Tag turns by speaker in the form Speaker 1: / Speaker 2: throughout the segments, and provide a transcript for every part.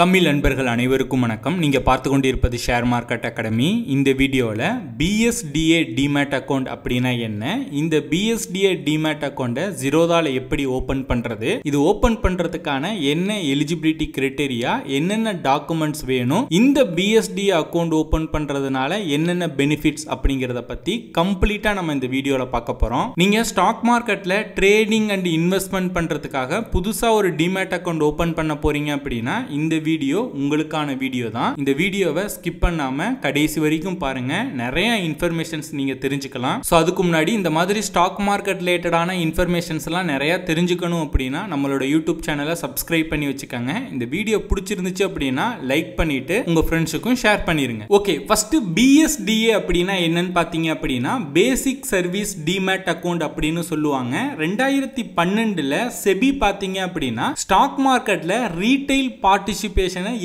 Speaker 1: தமிழ் நண்பர்கள் அனைவருக்கும் வணக்கம். நீங்க பார்த்து கொண்டிருப்பது ஷேர் மார்க்கெட் அகாடமி. இந்த வீடியோவில் BSDA டிமேட் அக்கௌண்ட் அப்படின்னா என்ன, இந்த BSDA டிமேட் அக்கௌண்ட்டை ஜீரோதால எப்படி ஓப்பன் பண்றது, இது ஓப்பன் பண்றதுக்கான என்ன எலிஜிபிலிட்டி கிரைட்டீரியா, என்னென்ன டாக்குமெண்ட்ஸ் வேணும், இந்த BSDA அக்கௌண்ட் ஓப்பன் பண்றதுனால என்னென்ன பெனிஃபிட்ஸ் அப்படிங்கிறத பத்தி கம்ப்ளீட்டா நம்ம இந்த வீடியோவில் பார்க்க போறோம். நீங்க ஸ்டாக் மார்க்கெட்ல ட்ரேடிங் அண்ட் இன்வெஸ்ட்மெண்ட் பண்றதுக்காக புதுசா ஒரு டிமேட் அக்கௌண்ட் ஓப்பன் பண்ண போறீங்க அப்படின்னா இந்த வீடியோ உங்களுக்கான வீடியோ தான். இந்த வீடியோவை ஸ்கிப் பண்ணாம கடைசி வரைக்கும் பாருங்க, நிறைய இன்ஃபர்மேஷன்ஸ் நீங்க தெரிஞ்சுக்கலாம். சோ அதுக்கு முன்னாடி இந்த மாதிரி ஸ்டாக் மார்க்கெட் ரிலேட்டடான இன்ஃபர்மேஷன்ஸ் எல்லாம் நிறைய தெரிஞ்சுக்கணும் அப்படின்னா நம்மளோட யூடியூப் சேனலை சப்ஸ்கிரைப் பண்ணி வச்சுக்கோங்க. இந்த வீடியோ பிடிச்சிருந்துச்சு அப்படின்னா லைக் பண்ணிட்டு உங்க ஃப்ரெண்ட்ஸுக்கும் ஷேர் பண்ணிருங்க. ஓகே, ஃபர்ஸ்ட் BSDA அப்படின்னா என்னன்னு பாத்தீங்க அப்படின்னா பேசிக் சர்வீஸ் டிமேட் அக்கௌண்ட் அப்படின்னு சொல்லுவாங்க. 2012ல செபி பாத்தீங்க அப்படின்னா ஸ்டாக் மார்க்கெட்ல ரீட்டைல் பார்ட்டிசிபேஷனை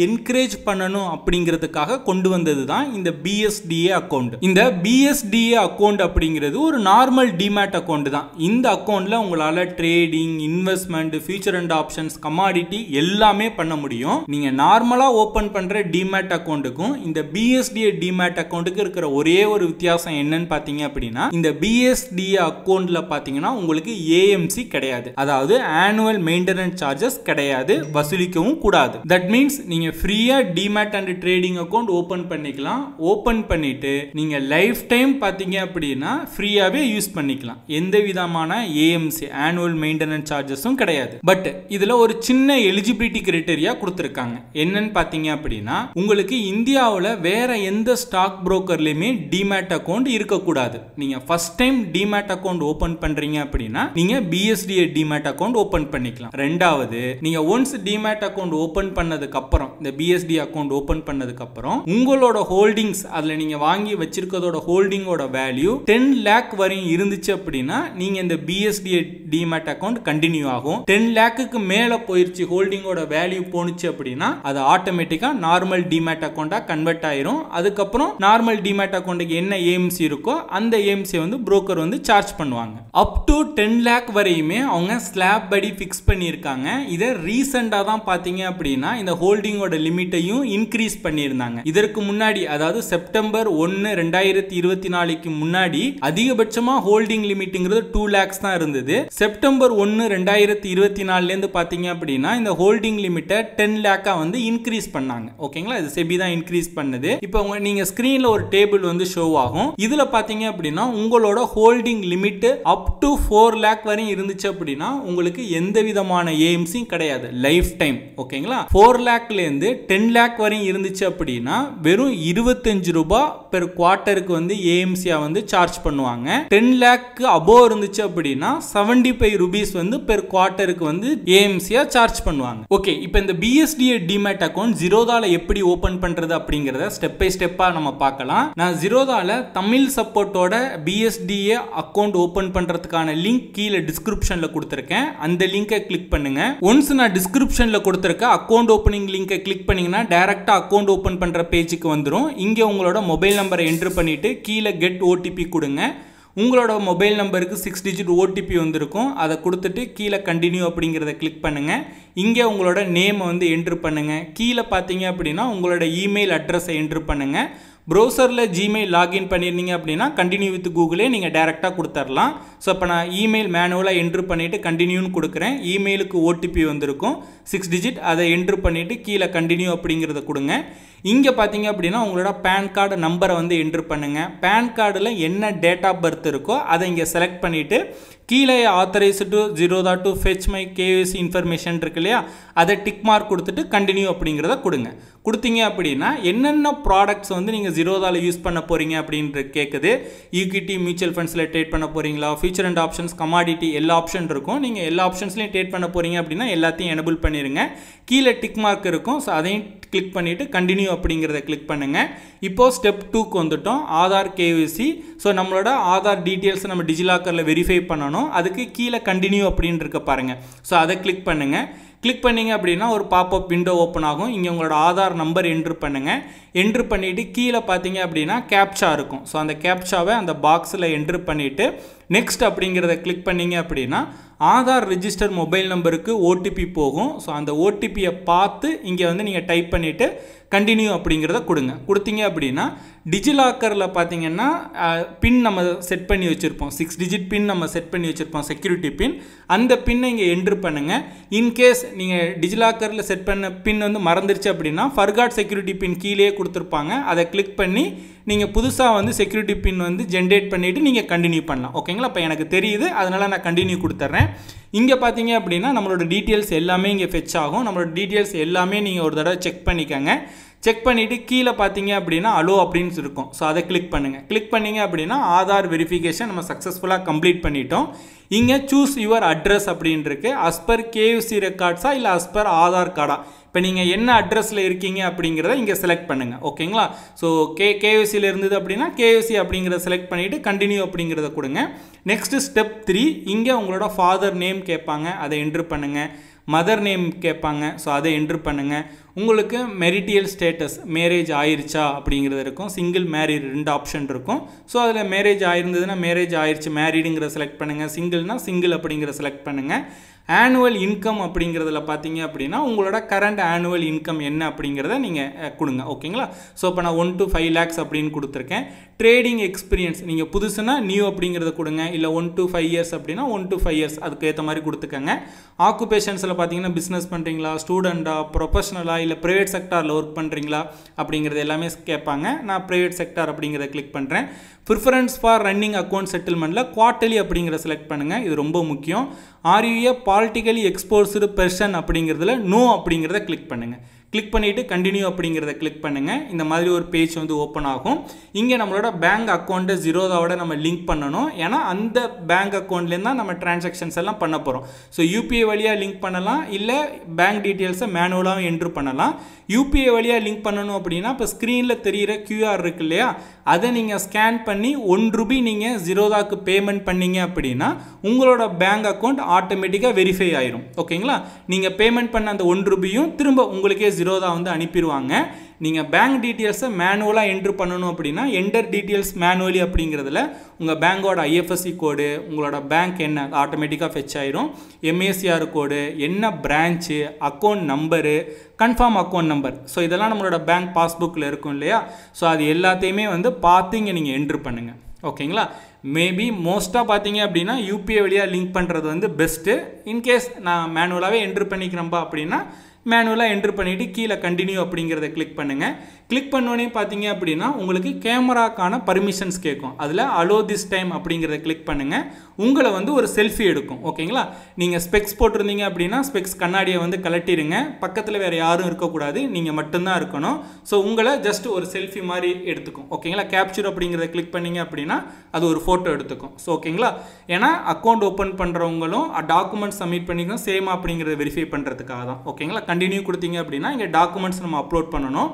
Speaker 1: என்கரேஜ் பண்ணணும் அப்படிங்கிறதுக்காக கொண்டு வந்தது தான் இந்த BSDA அக்கௌண்ட். இந்த BSDA அக்கௌண்ட் அப்படிங்கிறது ஒரு நார்மல் டிமேட் அக்கௌண்ட் தான். இந்த அக்கௌண்ட்ல உங்களால trading, investment, future and options, commodity எல்லாமே பண்ண முடியும். நீங்க நார்மலா ஓபன் பண்ற டிமேட் அக்கௌண்ட்டுக்கும் இந்த BSDA டிமேட் அக்கௌண்ட்டுக்கு இருக்கிற ஒரே ஒரு வித்தியாசம் என்னன்னு பாத்தீங்க அப்படின்னா இந்த BSDA அக்கௌண்ட்ல பாத்தீங்கன்னா உங்களுக்கு AMC கிடையாது, அதாவது ஆனுவல் மெயின்டெனன்ஸ் சார்ஜஸ் கிடையாது, வசூலிக்கவும் கூடாது. தட் மீன்ஸ் நீங்க ஃப்ரீயா demat and trading account open பண்ணிக்கலாம். ஓபன் பண்ணிட்டு நீங்க லைஃப் டைம் பாத்தீங்க அப்படின்னா ஃப்ரீயாவே யூஸ் பண்ணிக்கலாம். எந்த விதமான AMC ஆனுவல் மெயின்டெனன்ஸ் சார்ஜஸும் கிடையாது. பட் இதுல ஒரு சின்ன எலிஜிபிலிட்டி கிரைட்டீரியா கொடுத்திருக்காங்க. என்னன்னு பாத்தீங்க அப்படின்னா உங்களுக்கு இந்தியாவுல வேற எந்த ஸ்டாக் புரோக்கர்லயுமே டிமேட் அக்கௌண்ட் இருக்கக்கூடாது. நீங்க first time demat account open பண்றீங்க அப்படின்னா நீங்க BSDA டிமேட் அக்கௌண்ட் ஓபன் பண்ணிக்கலாம். ரெண்டாவது, நீங்க ஒன்ஸ் டிமேட் அக்கௌண்ட் ஓபன் பண்ணதுக்கு அப்புறம் இந்த BSDA அக்கௌண்ட் ஓபன் பண்ணதுக்கு அப்புறம் உங்களோட ஹோல்டிங்ஸ், அதுல நீங்க வாங்கி வச்சிருக்கிறதோட ஹோல்டிங்கோட வேல்யூ 10 lakh வரையும் இருந்துச்சு அப்படின்னா நீங்க இந்த BSDA டிமேட் அக்கௌண்ட் கண்டினியூ ஆகும். 10 lakhக்கு மேல போயிருச்சு, ஹோல்டிங்கோட வேல்யூ போனுச்சு அப்படின்னா அது ஆட்டோமேட்டிக்கா நார்மல் டிமேட் அக்கௌண்டா கன்வெர்ட் ஆயிரும். அதுக்கப்புறம் நார்மல் டிமேட் அக்கௌண்ட்டுக்கு என்ன AMC இருக்கோ அந்த AMC வந்து புரோக்கர் வந்து சார்ஜ் பண்ணுவாங்க. அப் டு 10 lakh வரையுமே அவங்க ஸ்லாப் படி ஃபிக்ஸ் பண்ணியிருக்காங்க. இதை ரீசெண்டா தான் பாத்தீங்க அப்படின்னா இந்த ஹோல்டிங்கோட லிமிட்டையும் இன்க்ரீஸ் பண்ணியிருந்தாங்க. இதற்கு முன்னாடி, அதாவது செப்டம்பர் 1, 2024க்கு முன்னாடி அதிகபட்சமா ஹோல்டிங் லிமிட்ங்கிறது 2 lakhs தான் இருந்தது. செப்டம்பர் 1, 2024ல இருந்து பாத்தீங்க அப்படின்னா இந்த ஹோல்டிங் லிமிட்டை 10 lakh வந்து இன்க்ரீஸ் பண்ணாங்க. ஓகேங்களா, இது செபி தான் இன்க்ரீஸ் பண்ணது. இப்போ நீங்க ஸ்கிரீன்ல ஒரு டேபிள் வந்து ஷோ ஆகும். இதுல பாத்தீங்க அப்படின்னா உங்களோட holding limit up to 4 lakh வரையும் இருந்துச்சு அப்படின்னா உங்களுக்கு எந்த விதமான AMC கிடையாது லைஃப் டைம். ஓகேங்களா, 4 lakhல இருந்து 10 lakh வரையும் இருந்துச்சு அப்படின்னா வெறும் 25 ரூபாய் பெர் குவார்ட்டருக்கு வந்து AMC வந்து சார்ஜ் பண்ணுவாங்க. 10 lakh above இருந்துச்சு அப்படின்னா 75 rupees வந்து பெர் குவார்ட்டருக்கு வந்து AMC சார்ஜ் பண்ணுவாங்க. ஓகே, இப்போ இந்த BSDA டிமேட் அக்கௌண்ட் ஜீரோதால எப்படி ஓபன் பண்றது அப்படிங்கறத ஸ்டெப் பை ஸ்டெப்பா நம்ம பார்க்கலாம். நான் ஜீரோதால தமிழ் சப்போர்ட்டோட BSDA அக்கௌண்ட் ஓபன் பண்றதுக்கான லிங்க் கீழே டிஸ்கிரிப்ஷன்ல கொடுத்திருக்கேன். அந்த லிங்கை கிளிக் பண்ணுங்க. ஒன்ஸ் நான் டிஸ்கிரிப்ஷன்ல கொடுத்திருக்க அக்கௌண்ட் ஓபனிங் லிங்கை கிளிக் பண்ணீங்கன்னா டைரக்டா அக்கௌண்ட் ஓபன் பண்ற பேஜுக்கு வந்துரும். இங்க உங்களோட மொபைல் நம்பரை என்டர் பண்ணிட்டு கீழே கெட் OTP கொடுங்க. உங்களோட மொபைல் நம்பருக்கு 6 digit OTP வந்திருக்கும். அதை கொடுத்துட்டு கீழே கண்டினியூ அப்படிங்கிறத கிளிக் பண்ணுங்க. இங்கே உங்களோட நேம் வந்து என்டர் பண்ணுங்க. கீழே பார்த்தீங்க அப்படின்னா உங்களோட இமெயில் அட்ரஸை என்டர் பண்ணுங்க. ப்ரௌசரில் ஜிமெயில் லாகின் பண்ணியிருந்தீங்க அப்படின்னா கண்டினியூ வித் கூகுளே நீங்கள் டேரெக்டாக கொடுத்துடலாம். ஸோ இப்போ நான் இமெயில் மேனுவலாக என்ட்ரு பண்ணிவிட்டு கண்டினியூன்னு கொடுக்குறேன். இமெயிலுக்கு OTP வந்திருக்கும் 6 digit, அதை என்ட்ரு பண்ணிவிட்டு கீழே கண்டினியூ அப்படிங்கிறத கொடுங்க. இங்கே பார்த்தீங்க அப்படின்னா உங்களோட பேன் கார்டு நம்பரை வந்து என்ட்ரு பண்ணுங்கள். பேன் கார்டில் என்ன டேட் ஆஃப் பர்த் இருக்கோ அதை இங்கே செலக்ட் பண்ணிவிட்டு கீழே authorise to Zerodha to fetch my KYC information இருக்கு இல்லையா, அதை டிக் மார்க் கொடுத்துட்டு கண்டினியூ அப்படிங்கிறத கொடுங்க. கொடுத்தீங்க அப்படின்னா என்னென்ன ப்ராடக்ட்ஸ் வந்து நீங்கள் ஜீரோதால யூஸ் பண்ண போகிறீங்க அப்படின்ற கேட்குது. ஈக்விட்டி, மியூச்சுவல் ஃபண்ட்ஸில் ட்ரேட் பண்ண போகிறீங்களா, ஃபியூச்சர் அண்ட் ஆப்ஷன்ஸ், கமாடிட்டி எல்லா ஆப்ஷன் இருக்கும். நீங்கள் எல்லா ஆப்ஷன்ஸ்லையும் ட்ரேட் பண்ண போகிறீங்க அப்படின்னா எல்லாத்தையும் எனபிள் பண்ணிடுங்க. கீழே டிக் மார்க் இருக்கும். ஸோ அதையும் கிளிக் பண்ணிவிட்டு கண்டினியூ அப்படிங்கிறத கிளிக் பண்ணுங்கள். இப்போது ஸ்டெப் 2க்கு வந்துட்டோம், ஆதார் KYC. ஸோ நம்மளோட ஆதார் டீட்டெயில்ஸை நம்ம டிஜிலாக்கரில் வெரிஃபை பண்ணணும். அதுக்கு கீழே கண்டினியூ அப்படின்னு இருக்க பாருங்க. ஸோ அதை கிளிக் பண்ணுங்கள். கிளிக் பண்ணீங்க அப்படின்னா ஒரு பாப்அப் விண்டோ ஓப்பன் ஆகும். இங்கே உங்களோட ஆதார் நம்பர் என்ட்ரு பண்ணுங்கள். என்ட்ரு பண்ணிவிட்டு கீழே பார்த்தீங்க அப்படின்னா கேப்சா இருக்கும். ஸோ அந்த கேப்சாவை அந்த பாக்ஸில் என்ட்ரு பண்ணிவிட்டு நெக்ஸ்ட் அப்படிங்கிறத கிளிக் பண்ணிங்க அப்படின்னா ஆதார் ரிஜிஸ்டர் மொபைல் நம்பருக்கு ஓடிபி போகும். ஸோ அந்த ஓடிபியை பார்த்து இங்கே வந்து நீங்கள் டைப் பண்ணிவிட்டு கண்டினியூ அப்படிங்கிறத கொடுத்தீங்க அப்படின்னா டிஜிலாக்கரில் பார்த்தீங்கன்னா பின் நம்ம செட் பண்ணி வச்சுருப்போம், 6 டிஜிட் பின் நம்ம செட் பண்ணி வச்சுருப்போம், செக்யூரிட்டி பின். அந்த பின்னை இங்கே என்ட்ரு பண்ணுங்கள். இன்கேஸ் நீங்கள் டிஜிலாக்கரில் செட் பண்ண பின் வந்து மறந்துருச்சு அப்படின்னா ஃபர்காட் செக்யூரிட்டி பின் கீழே கொடுத்துருப்பாங்க, அதை கிளிக் பண்ணி நீங்கள் புதுசாக வந்து செக்யூரிட்டி பின் வந்து ஜென்ரேட் பண்ணிவிட்டு நீங்கள் கண்டினியூ பண்ணலாம். ஓகேங்களா? இப்போ எனக்கு தெரியுது, அதனால் நான் கண்டினியூ கொடுத்துட்றேன். இங்கே பார்த்தீங்க அப்படின்னா நம்மளோட டீட்டெயில்ஸ் எல்லாமே இங்கே ஃபெச் ஆகும். நம்மளோட டீட்டெயில்ஸ் எல்லாமே நீங்கள் ஒரு தடவை செக் பண்ணிக்கோங்க. செக் பண்ணிவிட்டு கீழே பார்த்தீங்க அப்படின்னா அலோ அப்படின்னு இருக்கும். ஸோ அதை கிளிக் பண்ணுங்கள். கிளிக் பண்ணிங்க அப்படின்னா ஆதார் வெரிஃபிகேஷன் நம்ம சக்ஸஸ்ஃபுல்லாக கம்ப்ளீட் பண்ணிட்டோம். இங்கே சூஸ் யுவர் அட்ரஸ் அப்படின்னு இருக்கு. அஸ்பர் கேஎஃப்சி ரெக்கார்ட்ஸா இல்லை அஸ்பர் ஆதார் கார்டா, இப்போ நீங்கள் என்ன அட்ரஸில் இருக்கீங்க அப்படிங்கிறத இங்கே செலக்ட் பண்ணுங்கள். ஓகேங்களா? ஸோ கேஎஃப்சியில் இருந்தது அப்படின்னா கேஎஃப்சி அப்படிங்கிறத செலக்ட் பண்ணிவிட்டு கண்டினியூ அப்படிங்கிறத கொடுங்க. நெக்ஸ்ட்டு ஸ்டெப் 3, இங்கே உங்களோட ஃபாதர் நேம் கேட்பாங்க, அதை என்ட்ரு பண்ணுங்கள். மதர் நேம் கேட்பாங்க, ஸோ அதை என்ட்ரு பண்ணுங்கள். உங்களுக்கு மெரிட்டியல் ஸ்டேட்டஸ் மேரேஜ் ஆயிருச்சா அப்படிங்கிறது இருக்கும். சிங்கிள் மேரிட் 2 ஆப்ஷன் இருக்கும். ஸோ அதில் மேரேஜ் ஆயிருந்ததுன்னா மேரேஜ் ஆயிடுச்சு மேரிடுங்கிற செலக்ட் பண்ணுங்கள். சிங்கிள்னா சிங்கிள் அப்படிங்கிற செலக்ட் பண்ணுங்கள். ஆனுவல் இன்கம் அப்படிங்கிறதுல பார்த்தீங்க அப்படின்னா உங்களோட கரண்ட் ஆனுவல் இன்கம் என்ன அப்படிங்கிறத நீங்கள் கொடுங்க. ஓகேங்களா? ஸோ இப்போ நான் 1 to 5 lakhs அப்படின்னு கொடுத்துருக்கேன். ட்ரேடிங் எக்ஸ்பீரியன்ஸ் நீங்கள் புதுசுனா நியூ அப்படிங்கிறத கொடுங்க, இல்லை 1 to 5 years அப்படின்னா 1 to 5 years அதுக்கு ஏற்ற மாதிரி கொடுத்துக்கங்க. ஆக்குபேஷன்ஸில் பார்த்தீங்கன்னா பிஸ்னஸ் பண்ணுறீங்களா, ஸ்டூடெண்ட்டா, ப்ரொஃபஷனலா, இல்லை ப்ரைவேட் செக்டாரில் ஒர்க் பண்ணுறீங்களா அப்படிங்கிறது எல்லாமே கேட்பாங்க. நான் ப்ரைவேட் செக்டார் அப்படிங்கிறத கிளிக் பண்ணுறேன். ப்ரிஃபரன்ஸ் ஃபார் ரன்னிங் அக்கௌண்ட் செட்டில்மெண்ட்டில் குவார்ட்டர்லி அப்படிங்கிற செலக்ட் பண்ணுங்கள். இது ரொம்ப முக்கியம். Are you a politically exposed person அப்படிங்கிறதுல நோ அப்படிங்கிறத கிளிக் பண்ணுங்கள். கிளிக் பண்ணிவிட்டு கண்டினியூ அப்படிங்கிறத கிளிக் பண்ணுங்கள். இந்த மாதிரி ஒரு பேஜ் வந்து ஓப்பன் ஆகும். இங்கே நம்மளோட பேங்க் அக்கௌண்ட்டை ஜீரோதாவோட நம்ம லிங்க் பண்ணணும். ஏன்னா அந்த பேங்க் அக்கௌண்ட்லேருந்து தான் நம்ம டிரான்சாக்ஷன்ஸ் எல்லாம் பண்ண போகிறோம். ஸோ யூபிஐ வழியாக லிங்க் பண்ணலாம், இல்லை பேங்க் டீட்டெயில்ஸை மேனுவலாகவும் என்ட்ரு பண்ணலாம். யூபிஐ வழியாக லிங்க் பண்ணணும் அப்படின்னா இப்போ ஸ்க்ரீனில் தெரிகிற கியூஆர் இருக்கு இல்லையா, அதை நீங்கள் ஸ்கேன் பண்ணி ₹1 நீங்கள் ஜீரோதாக்கு பேமெண்ட் பண்ணீங்க அப்படின்னா உங்களோட பேங்க் அக்கௌண்ட் ஆட்டோமேட்டிக்காக வெரிஃபை ஆயிரும். ஓகேங்களா? நீங்கள் பேமெண்ட் பண்ண அந்த ₹1 திரும்ப உங்களுக்கே ஜீரோதா வந்து அனுப்பிடுவாங்க. நீங்கள் பேங்க் டீட்டெயில்ஸை மேனுவலாக என்ட்ரு பண்ணணும் அப்படின்னா என்டர் டீட்டெயில்ஸ் மேனுவலி அப்படிங்கிறதுல உங்கள் பேங்கோட ஐஎஃப்எஸ்சி கோடு, உங்களோட பேங்க் என்ன ஆட்டோமேட்டிக்காக ஃபெச் ஆயிரும், எம்ஏசிஆர் கோடு, என்ன branch, account number, confirm account number. So இதெல்லாம் நம்மளோட பேங்க் பாஸ்புக்கில் இருக்கும் இல்லையா, ஸோ அது எல்லாத்தையுமே வந்து பார்த்து இங்கே நீங்கள் என்ட்ரு பண்ணுங்கள். ஓகேங்களா? மேபி மோஸ்ட்டாக பார்த்தீங்க அப்படின்னா யூபிஐ வழியாக லிங்க் பண்ணுறது வந்து பெஸ்ட்டு. இன்கேஸ் நான் மேனுவலாகவே என்ட்ரு பண்ணிக்கிறேன்ப்பா அப்படின்னா மேனுவலாக என்ட்ரு பண்ணிவிட்டு கீழே கண்டினியூ அப்படிங்கிறத கிளிக் பண்ணுங்கள். கிளிக் பண்ணோன்னே பார்த்தீங்க அப்படின்னா உங்களுக்கு கேமராக்கான பர்மிஷன்ஸ் கேட்கும். அதில் அலோ திஸ் டைம் அப்படிங்கிறத கிளிக் பண்ணுங்கள். உங்களை வந்து ஒரு செல்ஃபி எடுக்கும். ஓகேங்களா? நீங்கள் ஸ்பெக்ஸ் போட்டிருந்தீங்க அப்படின்னா ஸ்பெக்ஸ் கண்ணாடியை வந்து கலட்டிடுங்க. பக்கத்தில் வேறு யாரும் இருக்கக்கூடாது, நீங்கள் மட்டும்தான் இருக்கணும். ஸோ உங்களை ஜஸ்ட் ஒரு செல்ஃபி மாதிரி எடுத்துக்கும். ஓகேங்களா? கேப்சர் அப்படிங்கிறத கிளிக் பண்ணிங்க அப்படின்னா அது ஒரு ஃபோட்டோ எடுத்துக்கும். ஸோ ஓகேங்களா? ஏன்னா அக்கௌண்ட் ஓப்பன் பண்ணுறவங்களும் டாக்குமெண்ட்ஸ் சப்மிட் பண்ணிக்கணும் சேமா அப்படிங்கிறத வெரிஃபை பண்ணுறதுக்காக தான். ஓகேங்களா? கண்டினியூ கொடுத்தீங்க அப்படின்னா இங்கே டாக்குமெண்ட்ஸ் நம்ம அப்லோட் பண்ணணும்.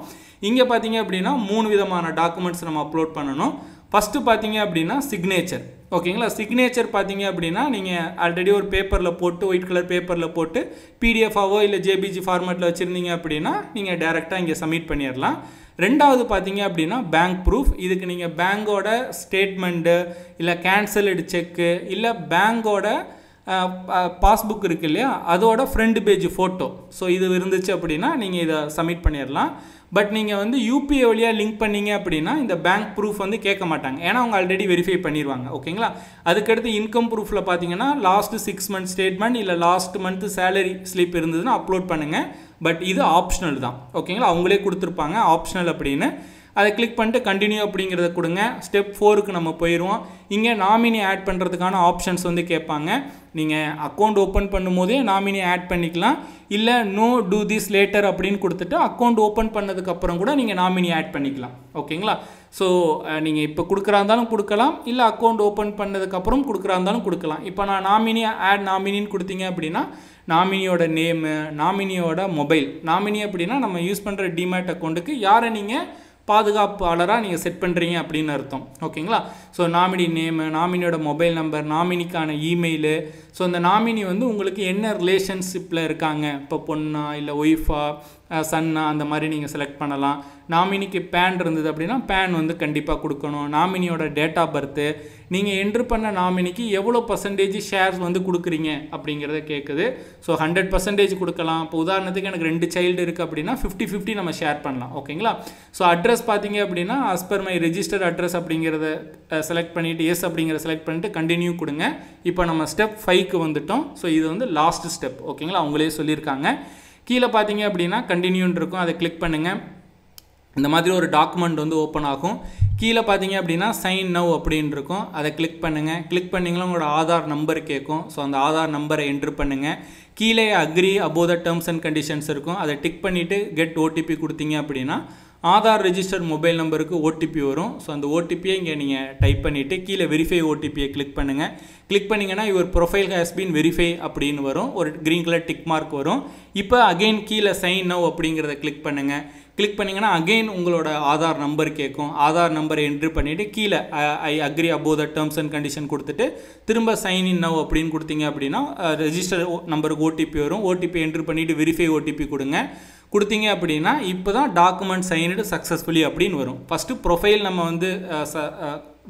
Speaker 1: இங்கே பார்த்தீங்க அப்படின்னா 3 விதமான டாக்குமெண்ட்ஸ் நம்ம அப்லோட் பண்ணணும். ஃபஸ்ட்டு பார்த்தீங்க அப்படின்னா சிக்னேச்சர். ஓகேங்களா? சிக்னேச்சர் பார்த்தீங்க அப்படின்னா நீங்கள் ஆல்ரெடி ஒரு பேப்பரில் போட்டு ஒயிட் கலர் பேப்பரில் போட்டு பிடிஎஃபாவோ இல்லை ஜேபிஜி ஃபார்மேட்டில் வச்சுருந்தீங்க அப்படின்னா நீங்கள் டேரெக்டாக இங்கே சப்மிட் பண்ணிடலாம். ரெண்டாவது பார்த்தீங்க அப்படின்னா பேங்க் ப்ரூஃப். இதுக்கு நீங்கள் பேங்கோட ஸ்டேட்மெண்ட்டு, இல்லை கேன்சல்டு செக்கு, இல்லை பேங்கோட பாஸ்புக் இருக்குது இல்லையா, அதோட ஃப்ரண்ட் பேஜ் ஃபோட்டோ. ஸோ இது இருந்துச்சு அப்படின்னா நீங்கள் இதை சப்மிட் பண்ணிடலாம். பட் நீங்கள் வந்து யூபிஐ வழியாக லிங்க் பண்ணீங்க அப்படின்னா இந்த பேங்க் ப்ரூஃப் வந்து கேட்க மாட்டாங்க, ஏன்னா அவங்க ஆல்ரெடி வெரிஃபை பண்ணிடுவாங்க. ஓகேங்களா? அதுக்கடுத்து இன்கம் ப்ரூஃபில் பார்த்தீங்கன்னா லாஸ்ட்டு 6 month ஸ்டேட்மெண்ட் இல்லை லாஸ்ட் மந்த் சேலரி ஸ்லிப் இருந்ததுன்னா அப்லோட் பண்ணுங்கள். பட் இது ஆப்ஷனல் தான். ஓகேங்களா? அவங்களே கொடுத்துருப்பாங்க ஆப்ஷனல் அப்படின்னு. அதை கிளிக் பண்ணிட்டு கண்டினியூ அப்படிங்கிறத கொடுங்க. ஸ்டெப் 4க்கு நம்ம போயிடுவோம். இங்கே நாமினி ஆட் பண்ணுறதுக்கான ஆப்ஷன்ஸ் வந்து கேட்பாங்க. நீங்கள் அக்கௌண்ட் ஓப்பன் பண்ணும்போதே நாமினி ஆட் பண்ணிக்கலாம், இல்லை நோ டூ திஸ் லேட்டர் அப்படின்னு கொடுத்துட்டு அக்கௌண்ட் ஓப்பன் பண்ணதுக்கப்புறம் கூட நீங்கள் நாமினி ஆட் பண்ணிக்கலாம். ஓகேங்களா? ஸோ நீங்கள் இப்போ கொடுக்குறா இருந்தாலும் கொடுக்கலாம், இல்லை அக்கௌண்ட் ஓப்பன் பண்ணதுக்கப்புறம் கொடுக்குறா இருந்தாலும் கொடுக்கலாம். இப்போ நான் நாமினி ஆட் நாமினின்னு கொடுத்தீங்க அப்படின்னா நாமினியோட நேமு, நாமினியோட மொபைல், நாமினி அப்படின்னா நம்ம யூஸ் பண்ணுற டிமேட் அக்கௌண்ட்டுக்கு யாரை நீங்கள் பாதுகாப்பாளராக நீங்கள் செட் பண்ணுறீங்க அப்படின்னு அர்த்தம். ஓகேங்களா? ஸோ நாமினி நேமு, நாமினியோட மொபைல் நம்பர், நாமினிக்கான இமெயிலு. ஸோ அந்த நாமினி வந்து உங்களுக்கு என்ன ரிலேஷன்ஷிப்பில் இருக்காங்க, இப்போ பொண்ணா இல்லை ஒய்ஃபா சன் அந்த மாதிரி நீங்கள் செலக்ட் பண்ணலாம். நாமினிக்கு பேன் இருந்தது அப்படின்னா பேன் வந்து கண்டிப்பாக கொடுக்கணும். நாமினியோட டேட் ஆஃப் பர்த்து, நீங்கள் என்ட்ரு பண்ண நாமினிக்கு எவ்வளோ பர்சன்டேஜ் ஷேர்ஸ் வந்து கொடுக்குறீங்க அப்படிங்கிறத கேட்குது. ஸோ 100% கொடுக்கலாம். இப்போ உதாரணத்துக்கு எனக்கு 2 சைல்டு இருக்குது அப்படின்னா 50-50 நம்ம ஷேர் பண்ணலாம். ஓகேங்களா? ஸோ அட்ரஸ் பார்த்தீங்க அப்படின்னா as per my register address அப்படிங்கிறத செலக்ட் பண்ணிவிட்டு எஸ் அப்படிங்கிற செலக்ட் பண்ணிவிட்டு கண்டினியூ கொடுங்க. இப்போ நம்ம ஸ்டெப் 5க்கு வந்துட்டோம். ஸோ இது வந்து லாஸ்ட் ஸ்டெப். ஓகேங்களா? அவங்களே சொல்லியிருக்காங்க. கீழே பார்த்தீங்க அப்படின்னா கண்டினியூன்னு இருக்கும், அதை கிளிக் பண்ணுங்கள். இந்த மாதிரி ஒரு டாக்குமெண்ட் வந்து ஓப்பன் ஆகும். கீழே பார்த்தீங்க அப்படின்னா சைன் நவ் அப்படின்னு இருக்கும், அதை கிளிக் பண்ணுங்கள். கிளிக் பண்ணிங்கன்னா உங்களோட ஆதார் நம்பர் கேட்கும். ஸோ அந்த ஆதார் நம்பரை என்ட்ரு பண்ணுங்கள். கீழே agree above the terms and conditions இருக்கும், அதை டிக் பண்ணிவிட்டு கெட் ஓடிபி கொடுத்தீங்க அப்படின்னா ஆதார் ரெஜிஸ்டர் மொபைல் நம்பருக்கு ஓடிபி வரும். ஸோ அந்த ஓடிபியை இங்கே நீங்கள் டைப் பண்ணிவிட்டு கீழே வெரிஃபை ஓடிபியை கிளிக் பண்ணுங்கள். கிளிக் பண்ணிங்கன்னா your profile has been verify அப்படின்னு வரும், ஒரு க்ரீன் கலர் டிக் மார்க் வரும். இப்போ அகெயின் கீழே சைன் நவ் அப்படிங்கிறத கிளிக் பண்ணுங்கள். கிளிக் பண்ணிங்கன்னா அகெயின் உங்களோட ஆதார் நம்பர் கேட்கும். ஆதார் நம்பரை என்ட்ரு பண்ணிவிட்டு கீழே I agree above the terms and condition கொடுத்துட்டு திரும்ப சைன் இன் நவ் அப்படின்னு கொடுத்தீங்க அப்படின்னா ரெஜிஸ்டர் நம்பருக்கு ஓடிபி வரும். ஓடிபி என்ட்ரு பண்ணிவிட்டு வெரிஃபை ஓடிபி கொடுத்தீங்க அப்படின்னா இப்போ தான் டாக்குமெண்ட் சைன்டு சக்ஸஸ்ஃபுல்லி அப்படின்னு வரும். ஃபஸ்ட்டு ப்ரொஃபைல் நம்ம வந்து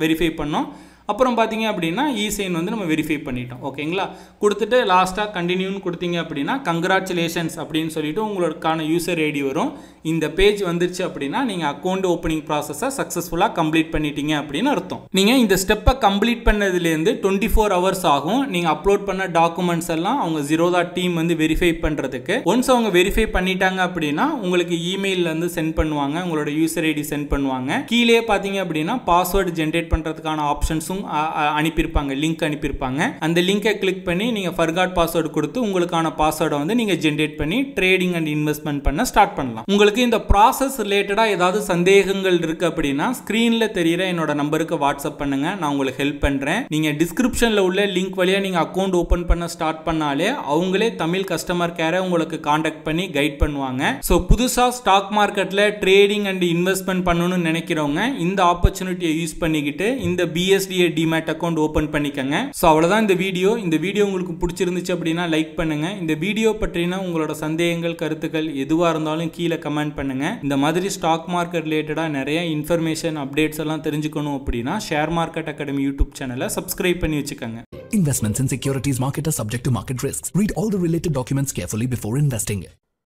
Speaker 1: வெரிஃபை பண்ணோம். அப்புறம் பார்த்தீங்க அப்படின்னா இசைன் வந்து நம்ம வெரிஃபை பண்ணிட்டோம். ஓகேங்களா? கொடுத்துட்டு லாஸ்ட்டாக கண்டினியூன்னு கொடுத்தீங்க அப்படின்னா கங்க்ராச்சுலேஷன்ஸ் அப்படின்னு சொல்லிட்டு உங்களுக்கான யூசர் ஐடி வரும். இந்த பேஜ் வந்துருச்சு அப்படின்னா நீங்கள் அக்கௌண்ட் ஓப்பனிங் ப்ராசஸை சக்ஸஸ்ஃபுல்லாக கம்ப்ளீட் பண்ணிட்டீங்க அப்படின்னு அர்த்தம். நீங்கள் இந்த ஸ்டெப்பை கம்ப்ளீட் பண்ணதுலேருந்து 24 hours ஆகும். நீங்கள் அப்லோட் பண்ண டாக்குமெண்ட்ஸ் எல்லாம் அவங்க ஜீரோதா டீம் வந்து வெரிஃபை பண்ணுறதுக்கு. ஒன்ஸ் அவங்க வெரிஃபை பண்ணிட்டாங்க அப்படின்னா உங்களுக்கு இமெயிலில் வந்து சென்ட் பண்ணுவாங்க, உங்களோட யூசர் ஐடி சென்ட் பண்ணுவாங்க. கீழே பார்த்தீங்க அப்படின்னா பாஸ்வேர்டு ஜென்ரேட் பண்ணுறதுக்கான ஆப்ஷன்ஸும் அனுப்பியிருப்பாங்க, லிங்க் அனுப்பியிருப்பாங்க. அந்த லிங்கை கிளிக் பண்ணி நீங்கள் ஃபர்காட் பாஸ்வேர்டு கொடுத்து உங்களுக்கான பாஸ்வேர்டை வந்து நீங்கள் ஜென்ரேட் பண்ணி ட்ரேடிங் அண்ட் இன்வெஸ்ட்மெண்ட் பண்ண ஸ்டார்ட் பண்ணலாம். உங்களுக்கு இந்த ப்ராசஸ் ரிலேட்டடாக ஏதாவது சந்தேகங்கள் இருக்குது அப்படின்னா ஸ்க்ரீனில் தெரிகிற என்னோட நம்பருக்கு வாட்ஸ்அப் பண்ணுங்க, நான் உங்களுக்கு ஹெல்ப் பண்ணுறேன். நீங்கள் டிஸ்கிரிப்ஷனில் உள்ள லிங்க் வழியாக நீங்கள் அக்கௌண்ட் ஓப்பன் பண்ண ஸ்டார்ட் பண்ணாலே அவங்களே தமிழ் கஸ்டமர் கேரை உங்களுக்கு காண்டாக்ட் பண்ணி கைட் பண்ணுவாங்க. ஸோ புதுசாக ஸ்டாக் மார்க்கெட்டில் ட்ரேடிங் அண்ட் இன்வெஸ்ட்மெண்ட் பண்ணணும்னு நினைக்கிறவங்க இந்த ஆப்பர்ச்சுனிட்டியை யூஸ் பண்ணிக்கிட்டு இந்த BSDA டிமேட் அக்கௌண்ட் ஓபன் பண்ணிக்கங்க. ஸோ அவ்வளோதான் இந்த வீடியோ. இந்த வீடியோ உங்களுக்கு பிடிச்சிருந்துச்சு அப்படின்னா லைக் பண்ணுங்க. இந்த வீடியோ பற்றின உங்களோட சந்தேகங்கள் கருத்துக்கள் எதுவாக இருந்தாலும் கீழே கமெண்ட் பண்ணுங்க. இந்த மாதிரி ஸ்டாக் மார்க்கெட் ரிலேட்டடாக நிறைய இன்ஃபர்மேஷன் அப்டேட்ஸ் எல்லாம் தெரிஞ்சுக்கணும் அப்படின்னா ஷேர் மார்க்கெட் அகாடமி யூடியூப் சேனலை சப்ஸ்கிரைப் பண்ணி வச்சுக்கோங்க.
Speaker 2: Investments in securities market are subject to market risks. Read all the related documents carefully before investing.